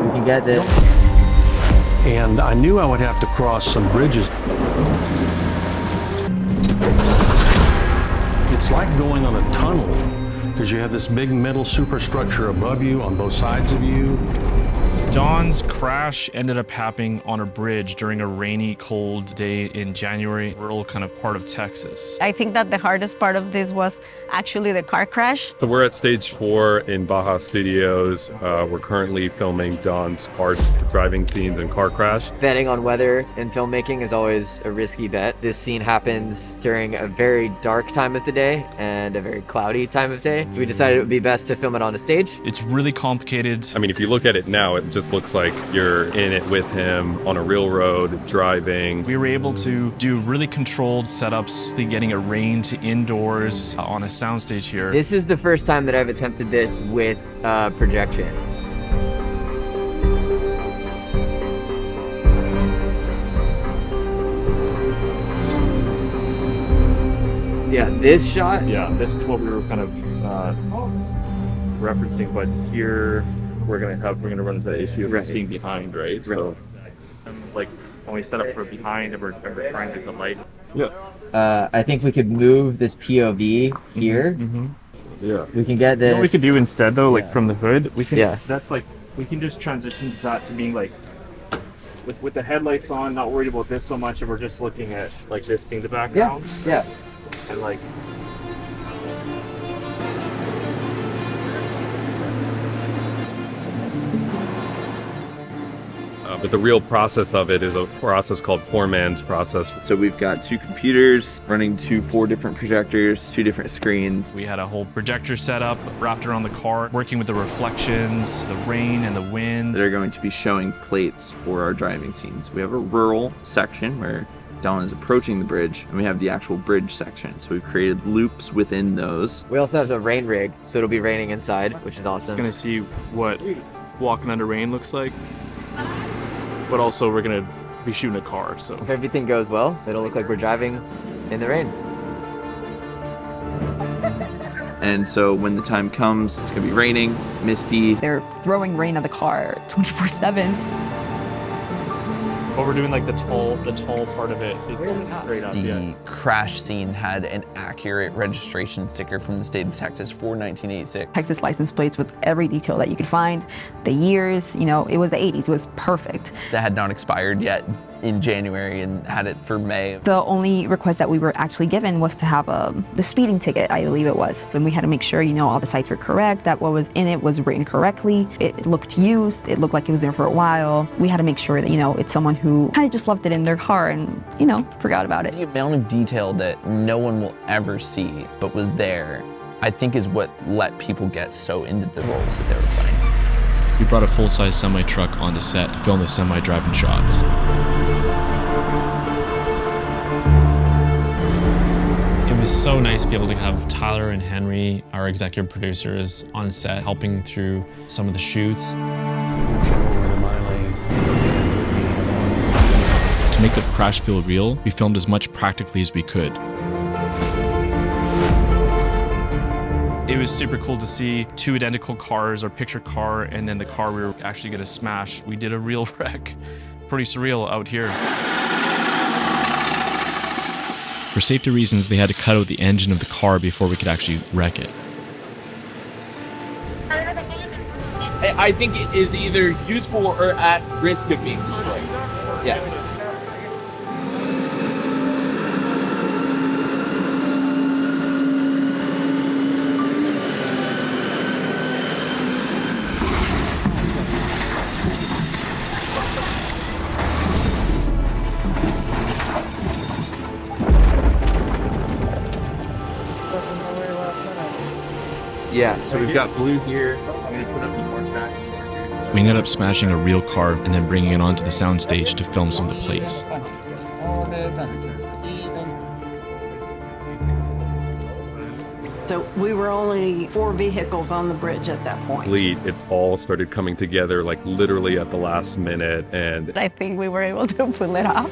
We can get this. And I knew I would have to cross some bridges. It's like going on a tunnel because you have this big metal superstructure above you on both sides of you. Don's crash ended up happening on a bridge during a rainy, cold day in January, rural kind of part of Texas. I think that the hardest part of this was actually the car crash. So we're at stage 4 in Baja Studios. We're currently filming Don's hard driving scenes and car crash. Betting on weather in filmmaking is always a risky bet. This scene happens during a very dark time of the day and a very cloudy time of day. So we decided it would be best to film it on a stage. It's really complicated. I mean, if you look at it now, it just looks like you're in it with him on a real road, driving. We were able to do really controlled setups, getting it rain to indoors on a soundstage here. This is the first time that I've attempted this with projection. Yeah, this shot. Yeah, this is what we were kind of referencing, but here we're gonna run into the issue of seeing behind, right? So, like when we set up for behind and we're trying to get the light. Yeah. I think we could move this POV here. Yeah. We can get this. What we could do instead, though, like from the hood, we can. Yeah. That's like we can just transition that to being like with the headlights on, not worried about this so much, and we're just looking at like this being the background. Yeah. And like. But the real process of it is a process called poor man's process. So we've got 2 computers running 4 different projectors, 2 different screens. We had a whole projector set up, wrapped around the car, working with the reflections, the rain and the wind. That are going to be showing plates for our driving scenes. We have a rural section where Don is approaching the bridge, and we have the actual bridge section. So we've created loops within those. We also have a rain rig, so it'll be raining inside, which is awesome. Gonna see what walking under rain looks like. But also we're gonna be shooting a car, so. If everything goes well, it'll look like we're driving in the rain. And so when the time comes, it's gonna be raining, misty. They're throwing rain at the car 24/7. But we're doing like the tall part of it straight up. The crash scene had an accurate registration sticker from the state of Texas for 1986. Texas license plates with every detail that you could find. The years, you know, it was the 80s, it was perfect. That had not expired yet in January and had it for May. The only request that we were actually given was to have the speeding ticket, I believe it was. And we had to make sure, you know, all the sites were correct, that what was in it was written correctly. It looked used, it looked like it was there for a while. We had to make sure that, you know, it's someone who kind of just left it in their car and, you know, forgot about it. The amount of detail that no one will ever see, but was there, I think is what let people get so into the roles that they were playing. We brought a full-size semi-truck onto set to film the semi-driving shots. It was so nice to be able to have Tyler and Henry, our executive producers, on set helping through some of the shoots. To make the crash feel real, we filmed as much practically as we could. It was super cool to see 2 identical cars, our picture car, and then the car we were actually going to smash. We did a real wreck. Pretty surreal out here. For safety reasons, they had to cut out the engine of the car before we could actually wreck it. I think it is either useful or at risk of being destroyed. Yes. Yeah, so we've got blue here. I'm gonna put up the more track. We ended up smashing a real car and then bringing it onto the soundstage to film some of the plates. So we were only 4 vehicles on the bridge at that point. It all started coming together like literally at the last minute, and I think we were able to pull it off.